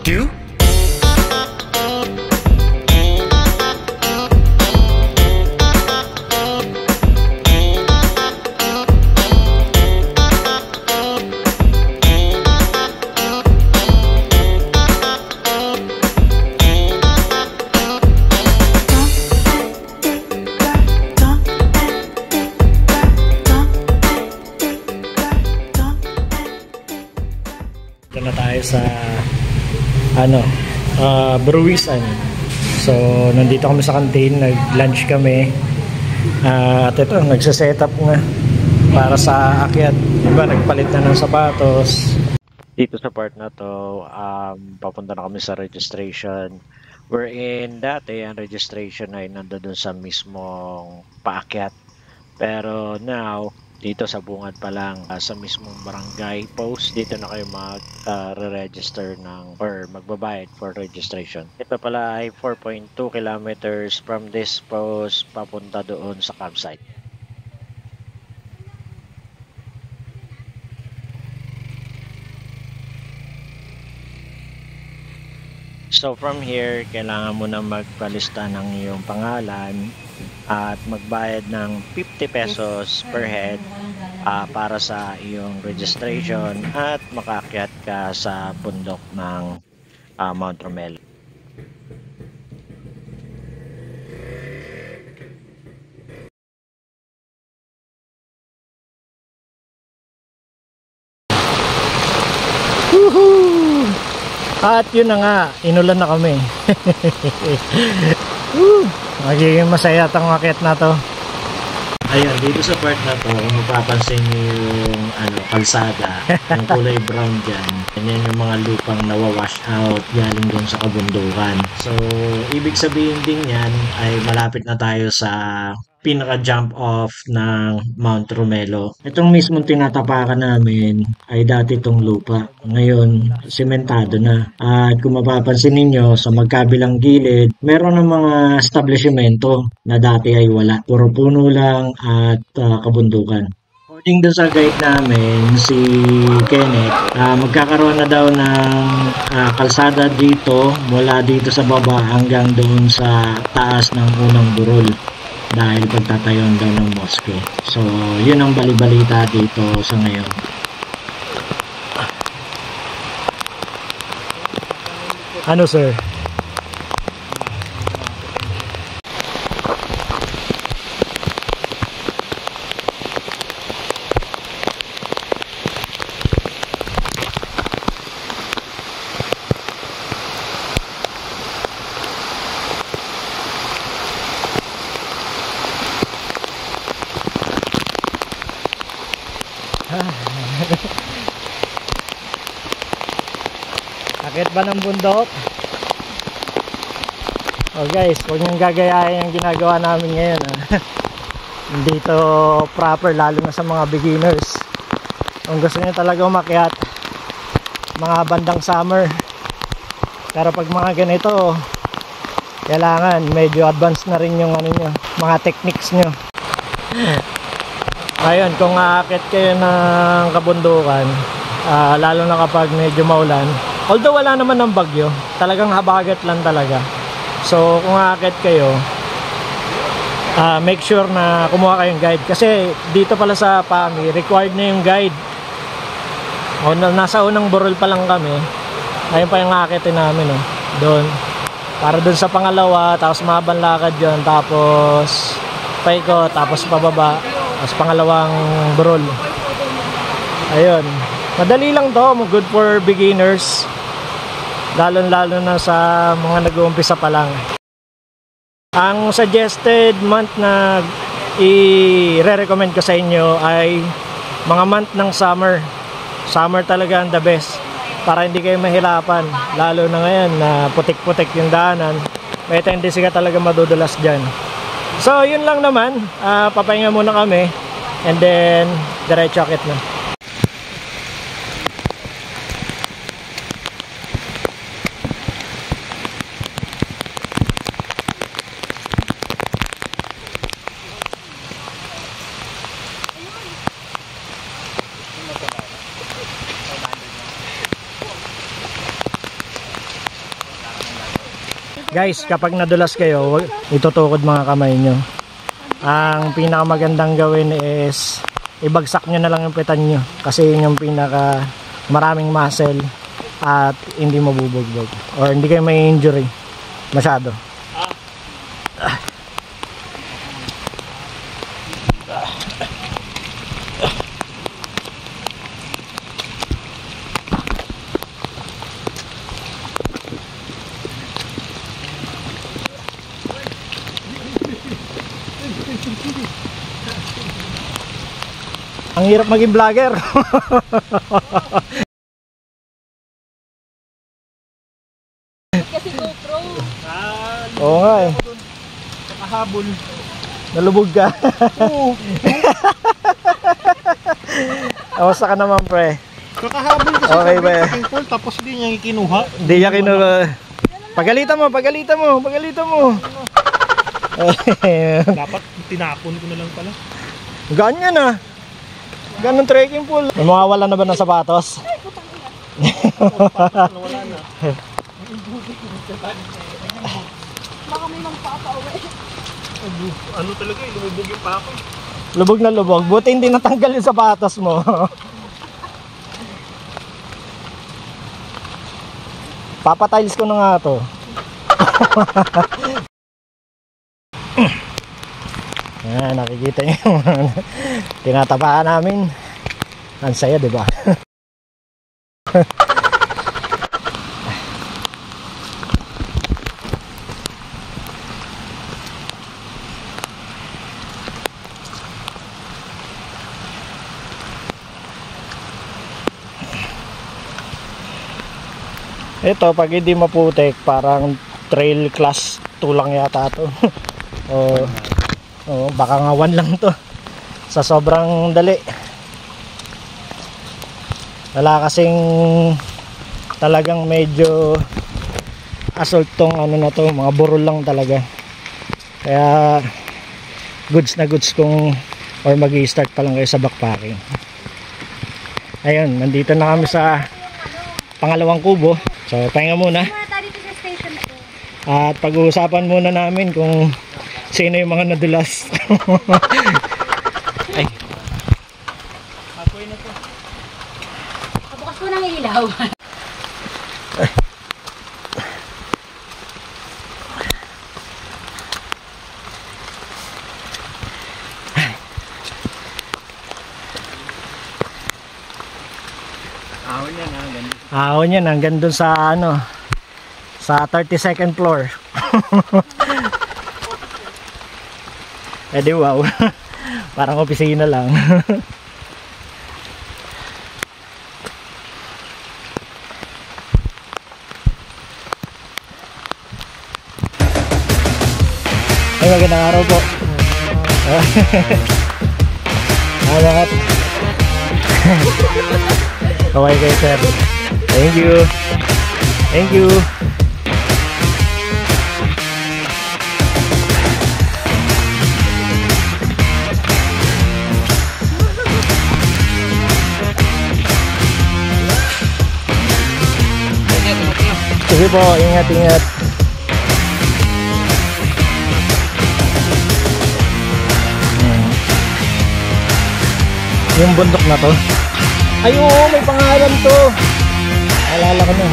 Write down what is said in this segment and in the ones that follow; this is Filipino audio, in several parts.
do? Na tayo sa Brewisan. So nandito kami sa canteen, nag-lunch kami. At ito, nagse-setup nga para sa akyat. Diba, nagpalit na ng sapatos. Dito sa part na to, papunta na kami sa registration. Wherein dati ang registration ay nandoon sa mismong paakyat. Pero now, dito sa bungad pa lang, sa mismong barangay post, dito na kayo mag-register or magbabayad for registration. Ito pala ay 4.2 kilometers from this post papunta doon sa campsite. So from here, kailangan mo na magpalista ng iyong pangalan at magbayad ng 50 pesos per head para sa iyong registration at makaakyat ka sa bundok ng Mount Romelo. Woohoo! At yun na nga, inulan na kami. Magiging masaya itong akit na to. Ayun, dito sa part na to, kung mapapansin nyo yung kalsada, yung kulay brown dyan, yan yung mga lupang nawawash out galing doon sa kabundukan. So, ibig sabihin din yan ay malapit na tayo sa pinaka-jump off ng Mount Romelo. Itong mismong tinatapakan namin ay dati itong lupa. Ngayon, sementado na. At kung mapapansin ninyo, sa magkabilang gilid, meron ng mga establishmento na dati ay wala. Puro puno lang at kabundukan. According doon sa guide namin, si Kenneth, magkakaroon na daw ng kalsada dito, mula dito sa baba hanggang doon sa taas ng unang burol. Dahil pagtatayon daw ng moske. So, yun ang balibalita dito sa ngayon. Ano, sir? Akit ba ng bundok? Oh guys, huwag niyong gagayahin ang ginagawa namin ngayon. Hindi to proper, lalo na sa mga beginners. Kung gusto niyo talaga umakyat, mga bandang summer. Pero pag mga ganito, kailangan medyo advanced na rin yung mga techniques nyo. Ngayon, kung aakit kayo ng kabundukan, lalo na kapag medyo maulan, although wala naman ng bagyo, talagang habagat lang talaga. So kung aakit kayo, make sure na kumuha kayong guide. Kasi dito pala sa PAMI, required na yung guide. O, nasa unang burol pa lang kami. Ayun pa yung aakitin namin, doon. Para doon sa pangalawa, tapos mahabang lakad yun, tapos paikot, tapos pababa, tapos pangalawang burol. Ayun, madali lang to, good for beginners, lalo na sa mga nag-uumpisa pa lang. Ang suggested month na i-recommend ko sa inyo ay mga month ng summer. Summer talaga ang the best, para hindi kayo mahirapan, lalo na ngayon na putik-putik yung daanan. May tendency ka talaga madudulas dyan. So yun lang naman, papahinga muna kami and then diretso akit na. Guys, kapag nadulas kayo, itutukod mga kamay nyo. Ang pinakamagandang gawin is ibagsak nyo na lang yung pitan nyo. Kasi yun yung pinaka maraming muscle at hindi mabubugbog. Or hindi kayo may injury masyado. Ang hirap maging vlogger. Kasi GoPro. Oo nga eh. Nakahabol. Nalubog ka. Oo. Kamusta ka naman, pre? Kakahabol kasi Okay ba? Swimming pool tapos di niya ikinuha. Hindi niya kinuha. Pagalitan mo, pagalitan mo, pagalitan mo. Dapat tinapon ko na lang pala. Ganyan ah. Ganun trekking pool. May mawawala na ba ng sapatos? Wala na. Baka may magpapauwi. Ano talaga eh, lumubog yung pako. Lubog na lubog. Buti hindi natanggal yung sapatos mo. Papatiles ko na nga to. Yan, nakikita niyo yung tinatapakan namin. Ang saya, di ba? Ito, pag hindi maputik, parang trail class 2 lang yata to. O baka nga 1 lang to. Sa sobrang dali. Wala kasing talagang medyo assault tong ano na to, mga burol lang talaga. Kaya goods na goods kung or mag-i-start pa lang kayo sa backpacking. Ayun, nandito na kami sa pangalawang kubo. So, pahinga muna. At pag-uusapan muna namin kung sino yung mga nadulas. Ay. Halfway na to. Bukas ko ng ilaw. Ahon yan hanggang dun sa ano, sa 32nd floor. Eh di wow. Parang opisina lang. Ay, magandang araw po. Salamat. Kaway kayo, sir. Thank you. Thank you. Sige po, ingat, ingat. Yung bundok na to. Ay oo, may pangalan to. Alala ko na.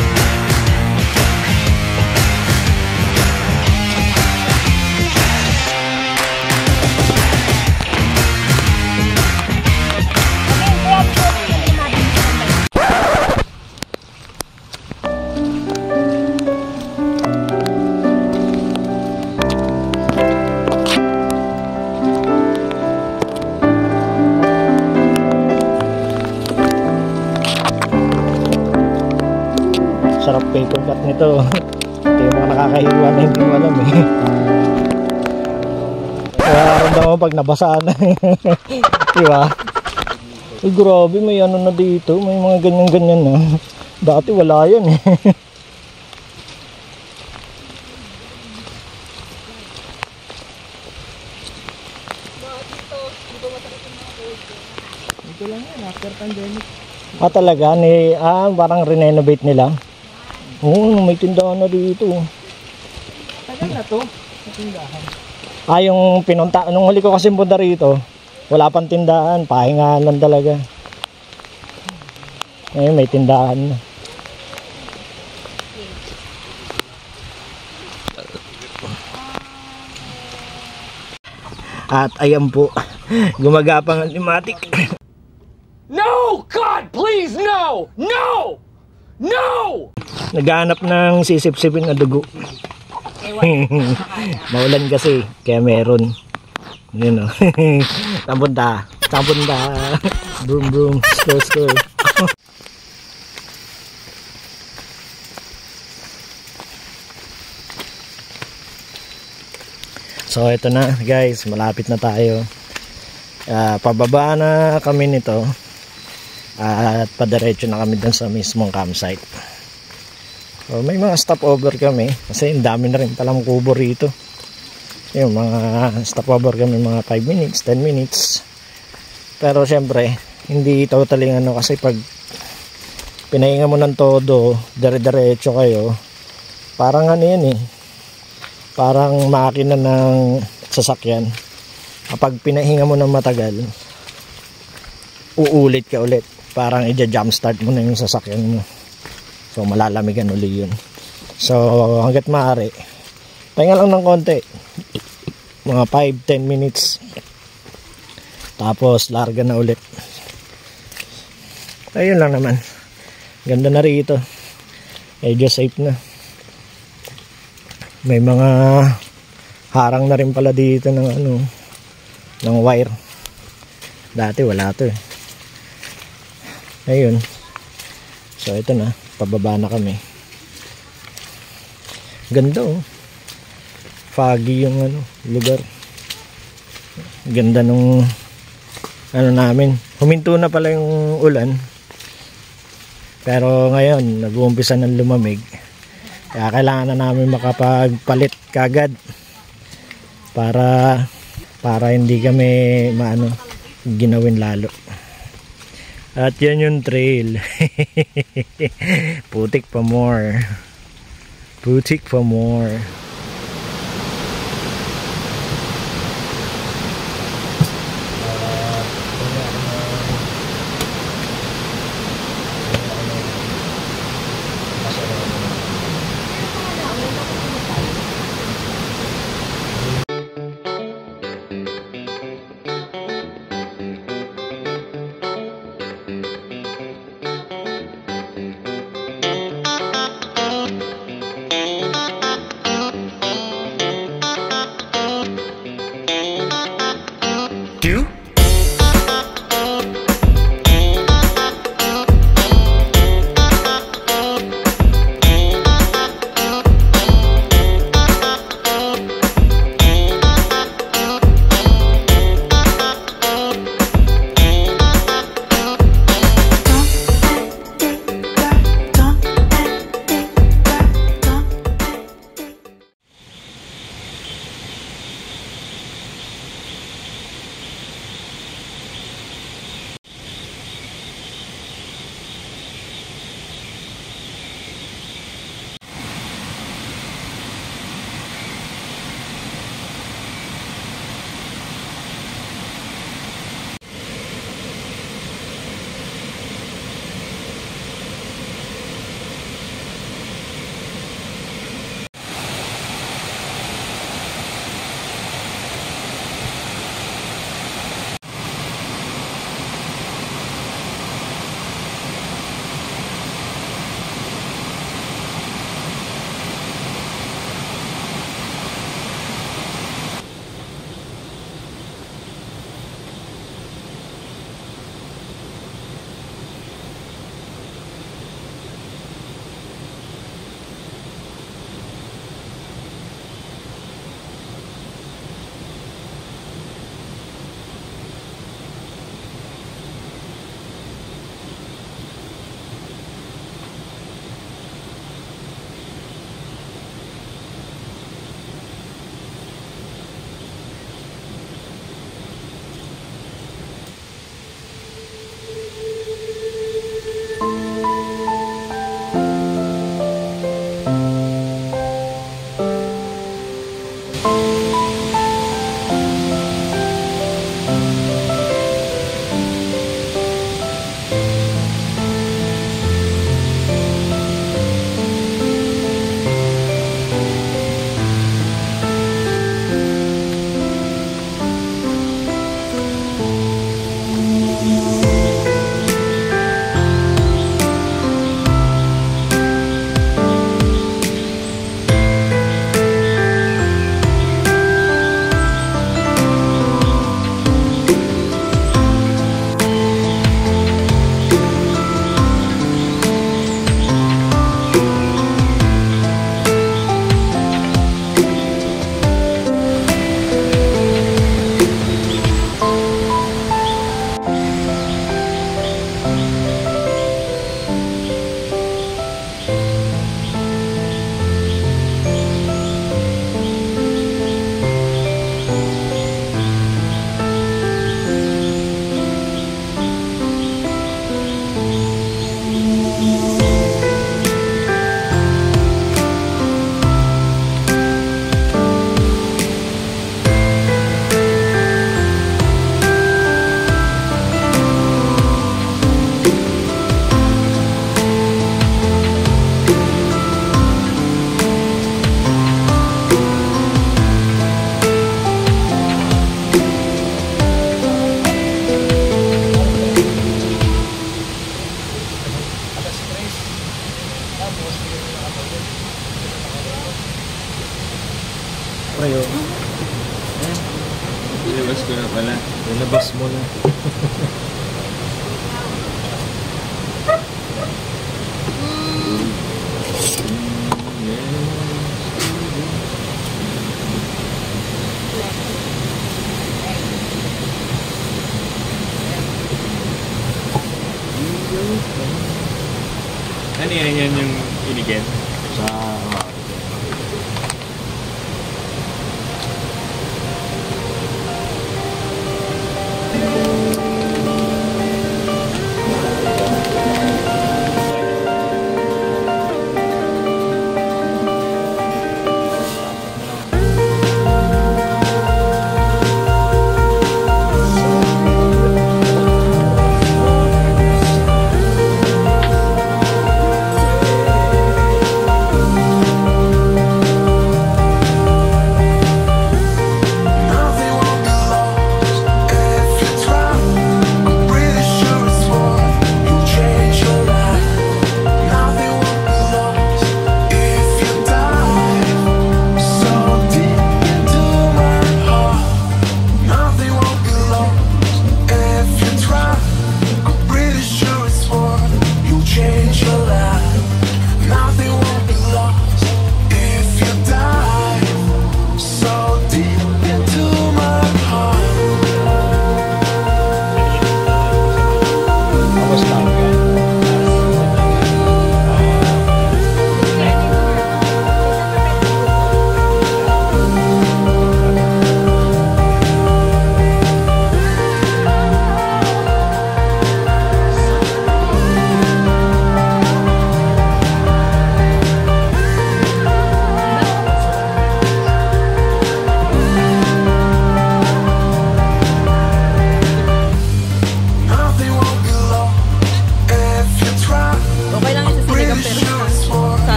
Sarap paper cut nito. Ito yung mga nakakahiwa na hindi mo alam eh. Kaya ramdam mo pag nabasaan na. Diba? Ay grabe, may ano na dito. May mga ganyan-ganyan na. Dati wala yan eh. Ito lang yan, after pandemic. Ah talaga? Parang renovate nila? Oo, may tindahan na dito. na to. Sa tindahan. Yung pinunta, nung huli ko kasi punta rito, wala pang tindahan, pahingahan lang talaga. Ngayon may tindahan na. At ayan po, gumagapang ang limatic. No! God, please, no! No! No! Naghahanap ng sisip-sipin na dugo. Maulan kasi, kaya meron. Yun o. Saan punta? Saan punta? Broom broom, score score. So ito na guys, malapit na tayo. Pababa na kami nito. At padiretso na kami dun sa mismong campsite. So, may mga stopover kami kasi ang dami na rin palang kubo rito. Yung mga stopover kami mga 5 minutes, 10 minutes. Pero syempre, hindi totally ano kasi pag pinahinga mo ng todo, dire-diretso kayo, parang ano yan eh. Parang makina ng sasakyan. Kapag pinahinga mo ng matagal, uulit ka ulit. Parang i-jumpstart mo na yung sasakyan mo. So malalamigan uli yun. So hanggat maaari, pahinga lang ng konti. Mga 5-10 minutes. Tapos larga na ulit. Ayun lang naman. Ganda na rito. Medyo safe na. May mga harang na rin pala dito ng ano, ng wire. Dati wala to eh. Ayun. So ito na, pababa na kami. Ganda oh. Foggy yung ano, lugar. Ganda nung ano namin. Huminto na pala yung ulan. Pero ngayon, nag-uumpisa ng lumamig. Kaya kailangan na namin makapagpalit kagad para hindi kami ginawin lalo. At yan yung trail. Putik pa more. Putik pa more. Ayo. Ilabas ko na pala. Ilabas mo na. Ano yan yung inigyan? Sa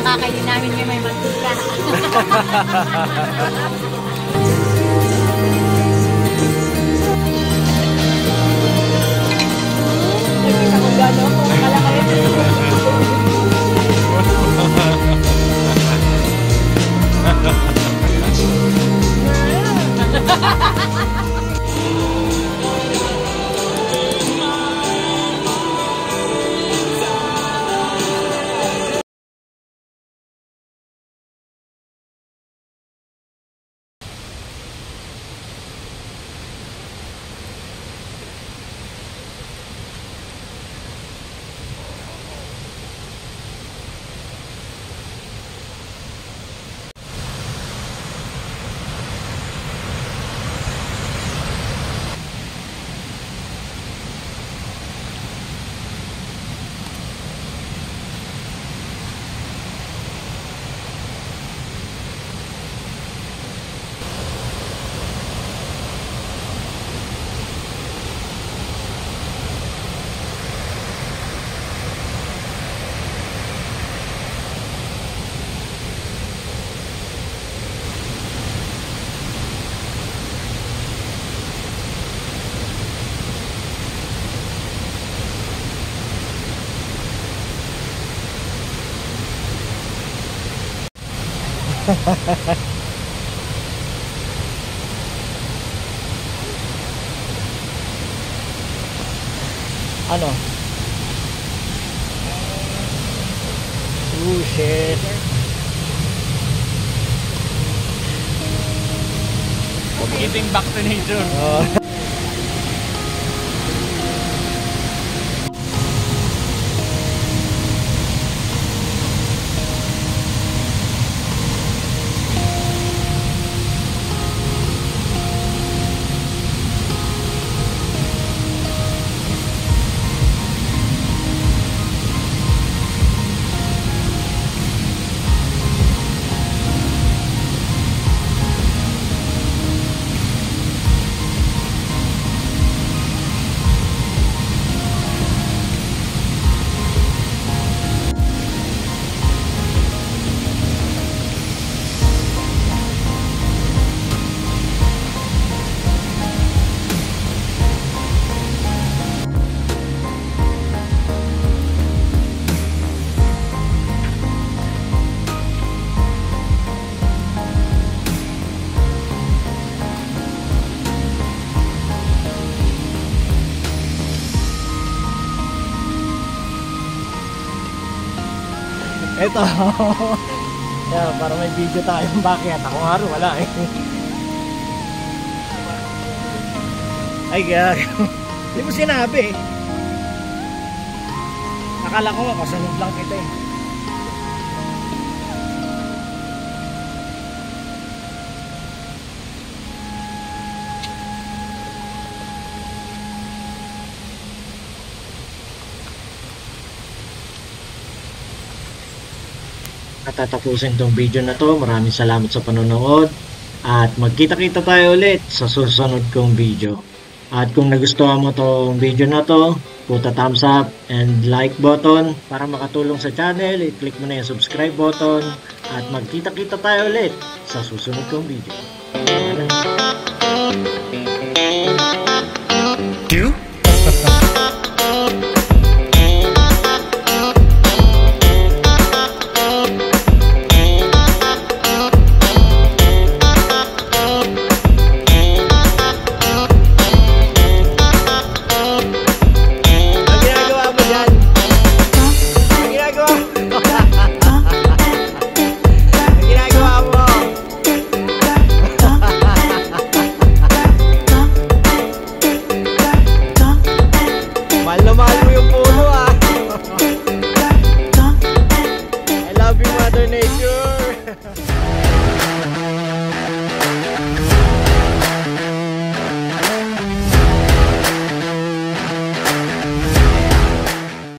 Nakakainin namin yung may mantika. Nakita ko gano'n kung kalaki. Ano? Oh shit. Getting back to nature. Oh. Ito. Yeah, para may video tayong bakit. Ako nga rin, wala eh. Ay, gag. Hindi mo sinabi eh. Akala ko nga, kasunod lang kita eh. At tatapusin tong video na to. Maraming salamat sa panonood. At magkita-kita tayo ulit sa susunod kong video. At kung nagustuhan mo tong video na to, put a thumbs up and like button para makatulong sa channel. I-click mo na yung subscribe button. At magkita-kita tayo ulit sa susunod kong video. You? I love you, Mother Nature.